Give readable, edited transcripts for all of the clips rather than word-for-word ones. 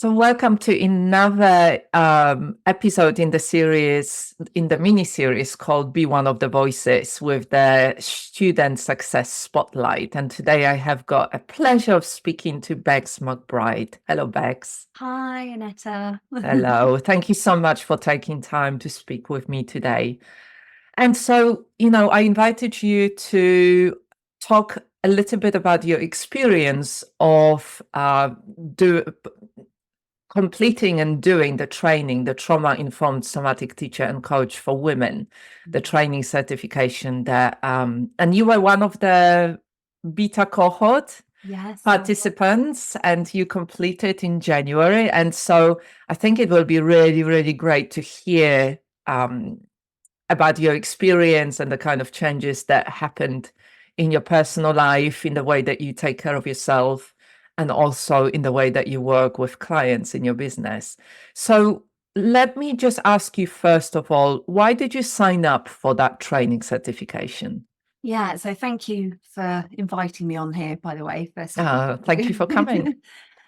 So welcome to another episode in the series, in the mini-series called Be One of the Voices with the Student Success Spotlight. And today I have got a pleasure of speaking to Becs McBride. Hello, Becs. Hi, Anetta. Hello. Thank you so much for taking time to speak with me today. And so, I invited you to talk a little bit about your experience of completing and doing the training, the trauma-informed somatic teacher and coach for women, the training certification there. And you were one of the beta cohort Yes. participants, and you completed in January. And so I think it will be really, really great to hear about your experience and the kind of changes that happened in your personal life, in the way that you take care of yourself, and also in the way that you work with clients in your business. So let me just ask you, first of all, why did you sign up for that training certification? Yeah, so thank you for inviting me on here, by the way, first of all. Thank you for coming.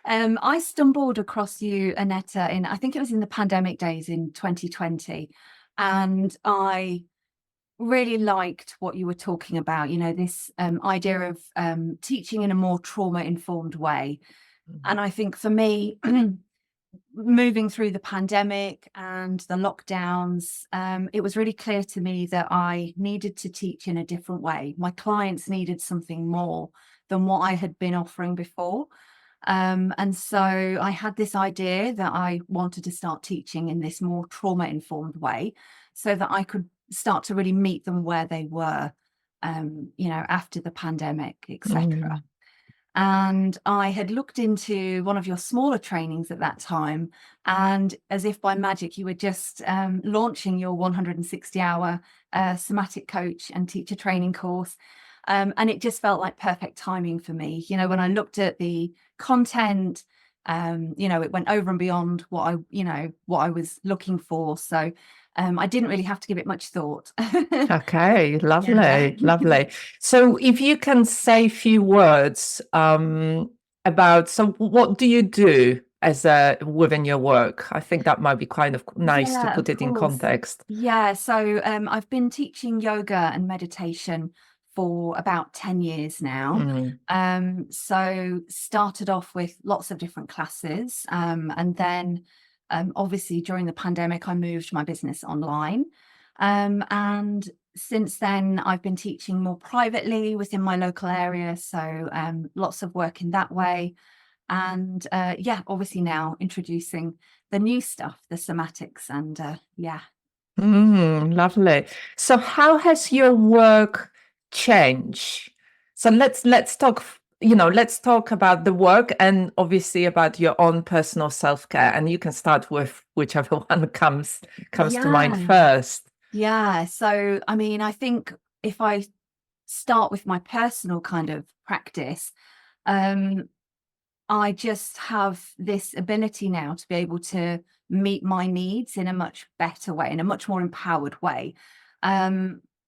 I stumbled across you, Anetta, I think it was in the pandemic days in 2020, and I really liked what you were talking about, this idea of teaching in a more trauma-informed way. And I think for me, moving through the pandemic and the lockdowns, it was really clear to me that I needed to teach in a different way. My clients needed something more than what I had been offering before. And so I had this idea that I wanted to start teaching in this more trauma-informed way so that I could start to really meet them where they were, after the pandemic, etc. And I had looked into one of your smaller trainings at that time, and as if by magic, you were just launching your 160-hour somatic coach and teacher training course. And it just felt like perfect timing for me. When I looked at the content, it went over and beyond what I was looking for. So I didn't really have to give it much thought. Okay, lovely, Yeah. lovely. So if you can say a few words about, so what do you do within your work? I think that might be kind of nice to Yeah, put of it in course. context. Yeah, so I've been teaching yoga and meditation for about 10 years now. Mm. So started off with lots of different classes, and then obviously during the pandemic, I moved my business online. And since then, I've been teaching more privately within my local area. So lots of work in that way. And obviously now introducing the new stuff, the somatics, and yeah. Lovely. So how has your work changed? So let's talk, let's talk about the work and obviously about your own personal self-care. And you can start with whichever one comes to mind Yeah. first. Yeah. So, I mean, I think if I start with my personal kind of practice, um, I just have this ability now to be able to meet my needs in a much better way, in a much more empowered way.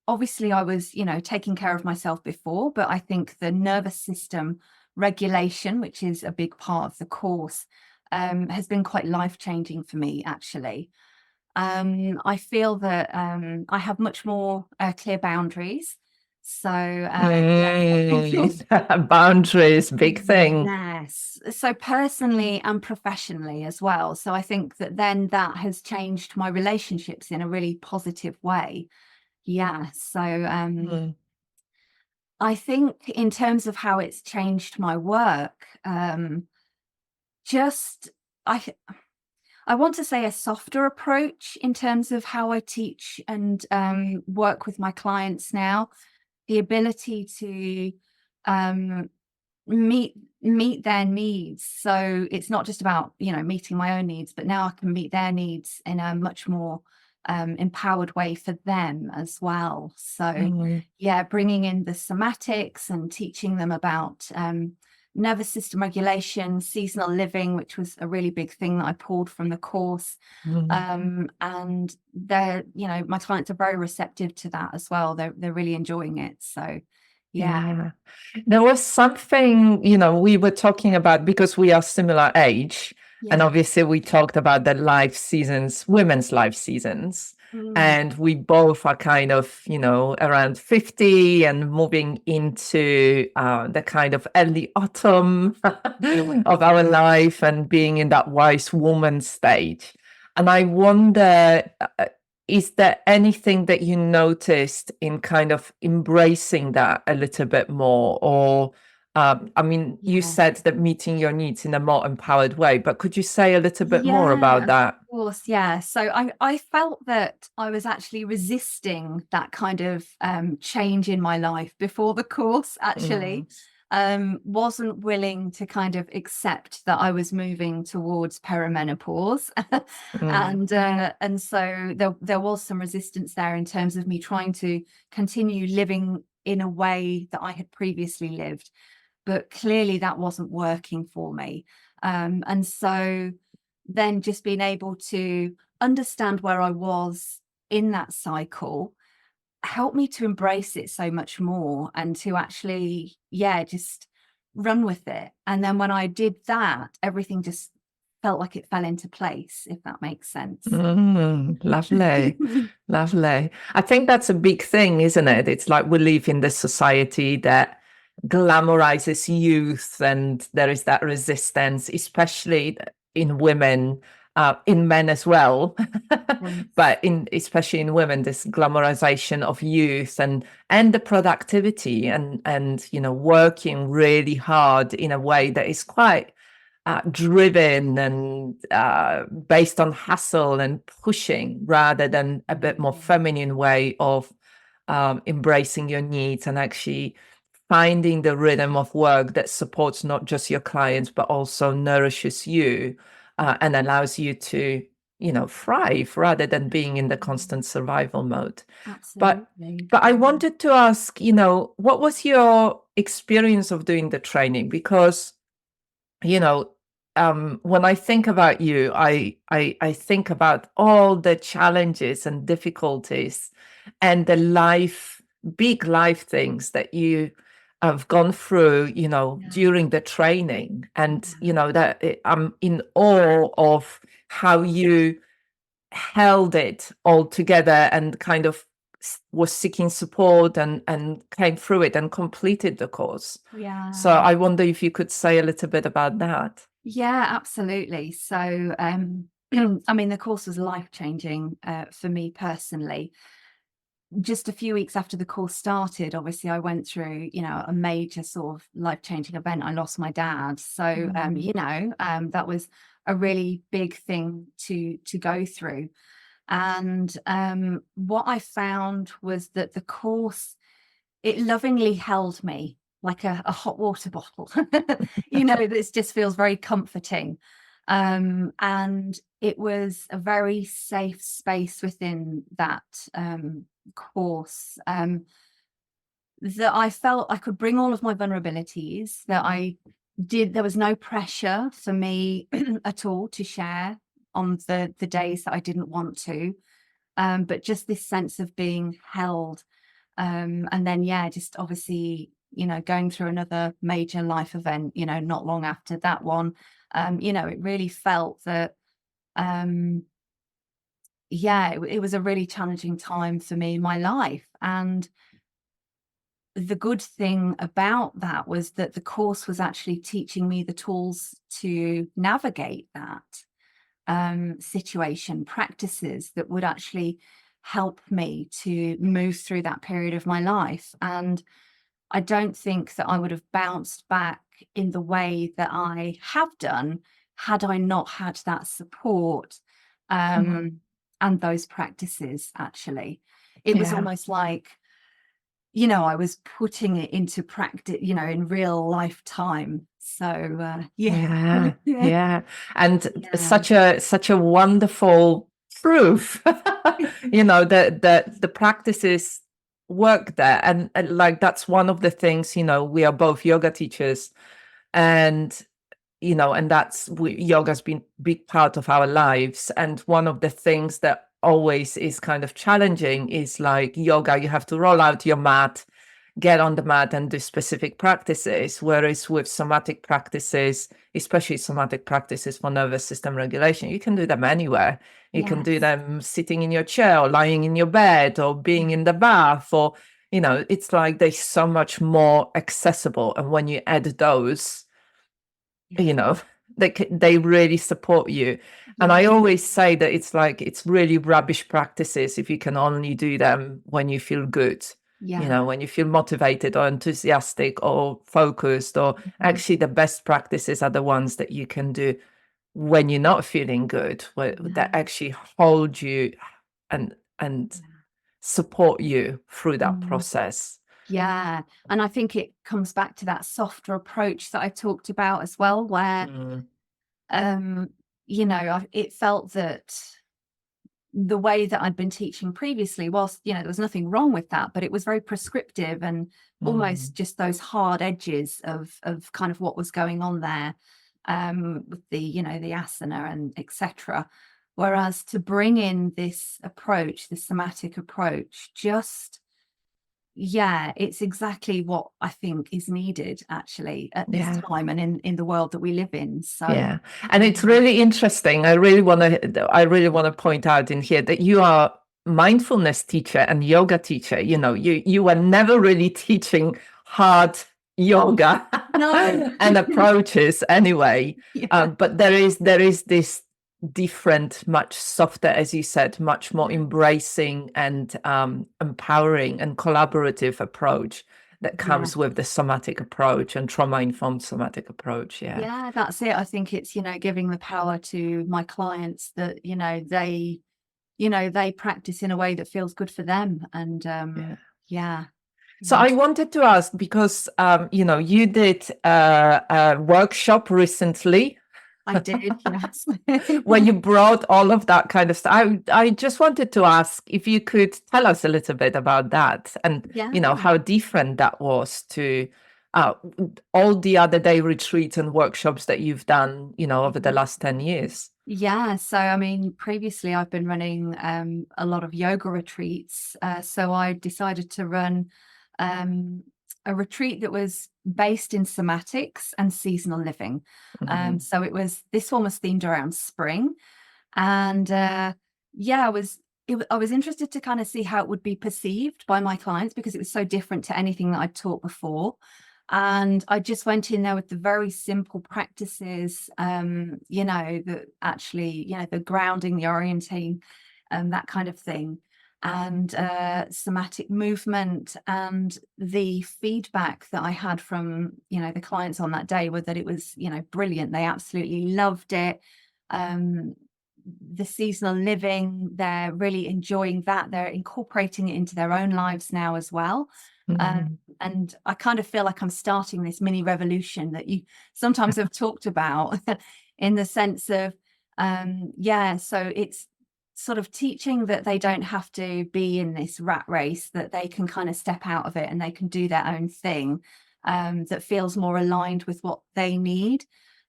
Obviously, I was, taking care of myself before, but I think the nervous system regulation, which is a big part of the course, has been quite life-changing for me, actually. I feel that I have much more clear boundaries. So, Boundaries, big thing. yes. So personally and professionally as well. So I think that then that has changed my relationships in a really positive way. Yeah. So Mm. I think in terms of how it's changed my work, just I I want to say a softer approach in terms of how I teach and work with my clients now. The ability to um, meet their needs. So it's not just about meeting my own needs, but now I can meet their needs in a much more empowered way for them as well. So Mm. yeah, bringing in the somatics and teaching them about nervous system regulation, seasonal living, which was a really big thing that I pulled from the course. And they're, my clients are very receptive to that as well. They're really enjoying it. So yeah. Yeah. There was something, we were talking about because we are similar age. And Yeah. obviously, we talked about the life seasons, women's life seasons. Mm. And we both are kind of, around 50 and moving into the kind of early autumn of our life and being in that wise woman stage. And I wonder, is there anything that you noticed in kind of embracing that a little bit more? Or you Yeah. said that meeting your needs in a more empowered way, but could you say a little bit more Yeah, about of that? course. Yeah. So I felt that I was actually resisting that kind of change in my life before the course, Mm, actually. Wasn't willing to kind of accept that I was moving towards perimenopause. mm, And so there was some resistance there in terms of me trying to continue living in a way that I had previously lived, but clearly that wasn't working for me. And so then just being able to understand where I was in that cycle helped me to embrace it so much more and to actually, yeah, just run with it. And then when I did that, everything just felt like it fell into place, if that makes sense. lovely, lovely. I think that's a big thing, isn't it? It's like we live in this society that glamorizes youth, and there is that resistance, especially in women, in men as well, Yes. but especially in women, this glamorization of youth and the productivity and working really hard in a way that is quite driven and based on hustle and pushing rather than a bit more feminine way of embracing your needs and actually finding the rhythm of work that supports not just your clients but also nourishes you and allows you to thrive rather than being in the constant survival mode. but Absolutely. but I Yeah. wanted to ask, what was your experience of doing the training? Because you know when I think about you, I think about all the challenges and difficulties and the big life things that you have gone through, Yeah. during the training. And Yeah. I'm in awe of how you held it all together and kind of was seeking support and came through it and completed the course. So Yeah. I wonder if you could say a little bit about that. Yeah, absolutely. So, I mean, the course was life-changing for me personally. Just a few weeks after the course started, obviously, I went through, a major sort of life-changing event. I lost my dad. So, Mm. that was a really big thing to go through. And what I found was that the course, it lovingly held me like a hot water bottle. This just feels very comforting. And it was a very safe space within that course, that I felt I could bring all of my vulnerabilities, that there was no pressure for me at all to share on the days that I didn't want to, but just this sense of being held. And then, yeah, just obviously, going through another major life event, not long after that one, it really felt that, um, yeah, it was a really challenging time for me in my life. And the good thing about that was that the course was actually teaching me the tools to navigate that situation, practices that would actually help me to move through that period of my life. And I don't think that I would have bounced back in the way that I have done had I not had that support, Mm. um, and those practices, actually. It was Yeah. almost like, I was putting it into practice, in real life time. So, yeah. Yeah, yeah. And Yeah. such a wonderful proof, that the practices work there. And like that's one of the things, we are both yoga teachers, and and yoga's been big part of our lives. And one of the things that always is kind of challenging is like yoga, you have to roll out your mat, get on the mat and do specific practices. Whereas with somatic practices, especially somatic practices for nervous system regulation, you can do them anywhere. You can do Yes. them sitting in your chair or lying in your bed or being in the bath, or, it's like they're so much more accessible. And when you add those, Yeah. they really support you. And I Yeah. always say that it's really rubbish practices if you can only do them when you feel good, Yeah. when you feel motivated or enthusiastic or focused, or actually the best practices are the ones that you can do when you're not feeling good, that Yeah. actually hold you and support you through that Mm. process. Yeah. And I think it comes back to that softer approach that I talked about as well, where, Mm, um, it felt that the way that I'd been teaching previously, whilst, there was nothing wrong with that, but it was very prescriptive and mm, almost just those hard edges of kind of what was going on there, with the asana and etc. Whereas to bring in this approach, the somatic approach, it's exactly what I think is needed actually at this yeah. time and in the world that we live in. So Yeah, and it's really interesting. I really want to point out in here that you are mindfulness teacher and yoga teacher. You were never really teaching hard yoga no. and approaches anyway. Yeah. But there is this different, much softer, as you said, much more embracing and empowering and collaborative approach that Yeah. comes with the somatic approach and trauma-informed somatic approach. Yeah. Yeah, that's it. I think it's, giving the power to my clients that, they practice in a way that feels good for them. And Yeah. yeah, So yeah, I wanted to ask because you did a workshop recently I did. Yes. where you brought all of that kind of stuff. I just wanted to ask if you could tell us a little bit about that, and Yeah. how different that was to uh, all the other day retreats and workshops that you've done, over the last 10 years. Yeah. So, I mean, previously I've been running a lot of yoga retreats. So I decided to run um, a retreat that was based in somatics and seasonal living. Mhm. So this one was themed around spring. And I was interested to kind of see how it would be perceived by my clients because it was so different to anything that I'd taught before. And I just went in there with the very simple practices, that actually, the grounding, the orienting, that kind of thing, and somatic movement. And the feedback that I had from, the clients on that day were that it was, brilliant. They absolutely loved it. Um, the seasonal living, they're really enjoying that. They're incorporating it into their own lives now as well. Mhm. And I kind of feel like I'm starting this mini revolution that you sometimes have talked about in the sense of, so it's sort of teaching that they don't have to be in this rat race, that they can kind of step out of it and they can do their own thing, that feels more aligned with what they need.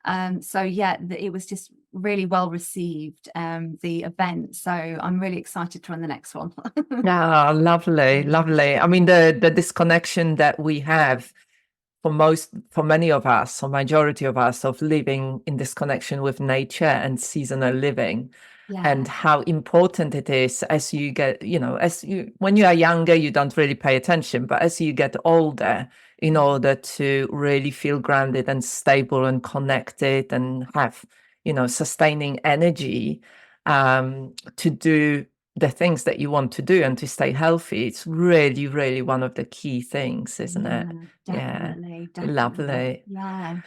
It was just really well received, the event. So I'm really excited to run the next one. Ah, lovely, lovely. I mean, the disconnection that we have for many of us, or majority of us, of living in this connection with nature and seasonal living, and Yeah, how important it is as you get, when you are younger, you don't really pay attention, but as you get older, in order to really feel grounded and stable and connected and have, sustaining energy, to do the things that you want to do and to stay healthy, it's really, really one of the key things, isn't it? yeah, Yeah, definitely. lovely. Yeah,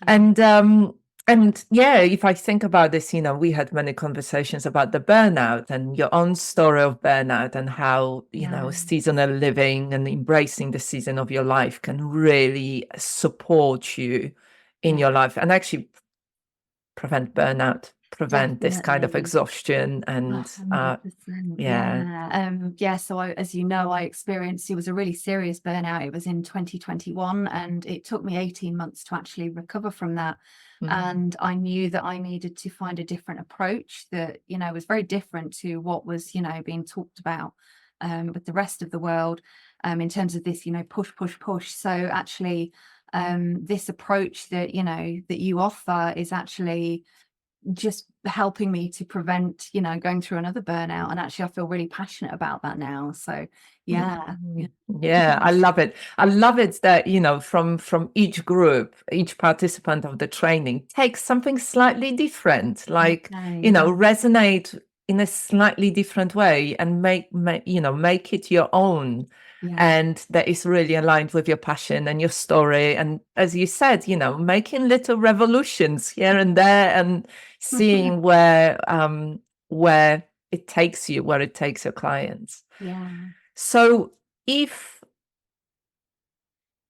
thank you. And yeah, if I think about this, we had many conversations about the burnout and your own story of burnout, and how, Yeah, seasonal living and embracing the season of your life can really support you in yeah, your life and actually prevent burnout, prevent this kind of definitely. exhaustion. And 100%. yeah. Yeah. So as you know, I experienced, it was a really serious burnout. It was in 2021 and it took me 18 months to actually recover from that. Mm, And I knew that I needed to find a different approach that, was very different to what was, being talked about with the rest of the world. in terms of this, push, push, push. So actually, this approach that, that you offer is actually just helping me to prevent, going through another burnout. And actually, I feel really passionate about that now. So yeah. Yeah, I love it. I love it that, from each group, each participant of the training takes something slightly different, like, resonate in a slightly different way and make it your own. And that is really aligned with your passion and your story. And as you said, making little revolutions here and there and seeing where it takes you, where it takes your clients. Yeah. So if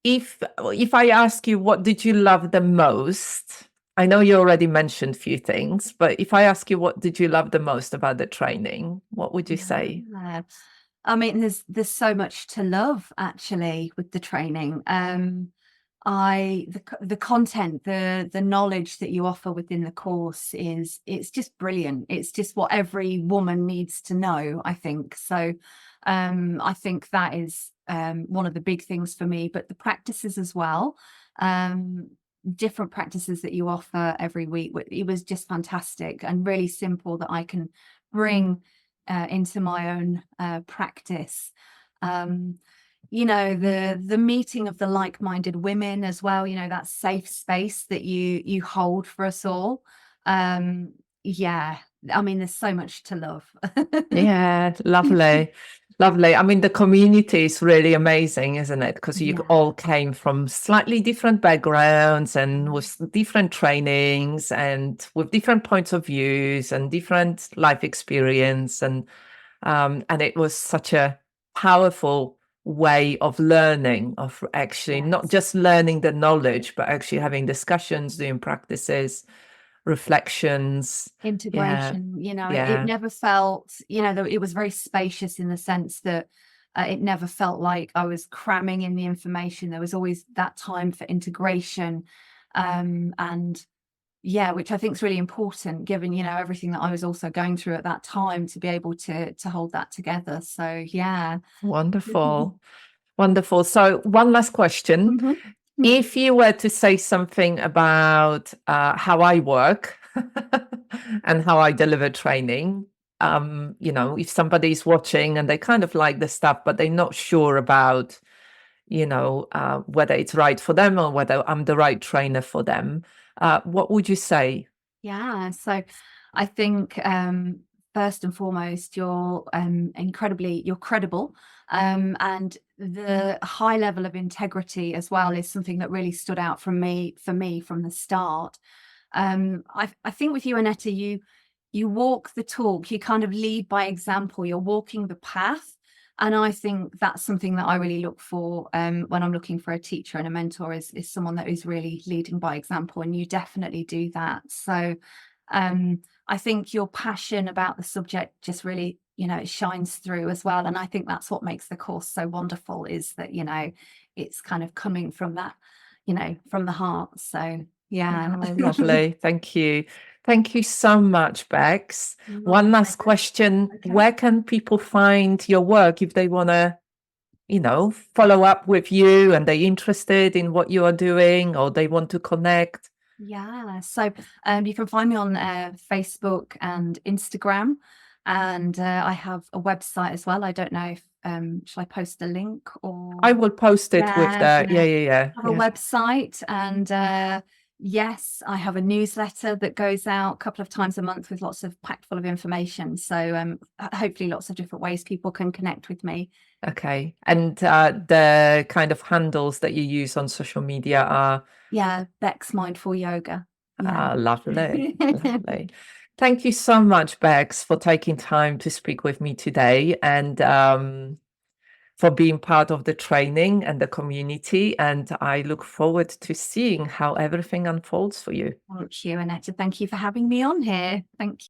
I ask you, what did you love the most? I know you already mentioned a few things, but if I ask you, what did you love the most about the training, what would you say? I mean, there's so much to love actually with the training. The content, the knowledge that you offer within the course it's just brilliant. It's just what every woman needs to know, I think. So I think that is one of the big things for me, but the practices as well. Different practices that you offer every week. It was just fantastic and really simple that I can bring into my own practice. The meeting of the like-minded women as well, that safe space that you hold for us all. Yeah, I mean, there's so much to love. Yeah, lovely. Lovely. I mean, the community is really amazing, isn't it? Because you all came from slightly different backgrounds and with different trainings and with different points of views and different life experience. And it was such a powerful way of learning, of actually not just learning the knowledge, but actually having discussions, doing practices, reflections, integration. It never felt, it was very spacious in the sense that it never felt like I was cramming in the information. There was always that time for integration, and which I think is really important given everything that I was also going through at that time, to be able to hold that together. So wonderful. Wonderful. So one last question. If you were to say something about how I work and how I deliver training, if somebody's watching and they kind of like the stuff, but they're not sure about, whether it's right for them or whether I'm the right trainer for them, what would you say? Yeah, so I think first and foremost, you're credible, and the high level of integrity as well is something that really stood out for me from the start. I think with you, Annetta, you walk the talk, you kind of lead by example, you're walking the path. And I think that's something that I really look for when I'm looking for a teacher and a mentor is someone that is really leading by example, and you definitely do that. So I think your passion about the subject just really, it shines through as well. And I think that's what makes the course so wonderful, is that, it's kind of coming from that, from the heart. So yeah. Oh, lovely. Thank you. Thank you so much, Becs. One last question. Okay. Where can people find your work if they want to, follow up with you and they're interested in what you are doing or they want to connect? Yeah, so you can find me on Facebook and Instagram, and I have a website as well. I don't know if shall I post the link, or I will post it with the I have a website, and yes, I have a newsletter that goes out a couple of times a month with lots of packed full of information. So hopefully lots of different ways people can connect with me. Okay. And the kind of handles that you use on social media are? Yeah, Becs Mindful Yoga. Yeah. Lovely. Lovely. Thank you so much, Becs, for taking time to speak with me today, and for being part of the training and the community. And I look forward to seeing how everything unfolds for you. Thank you, Annetta. Thank you for having me on here. Thank you.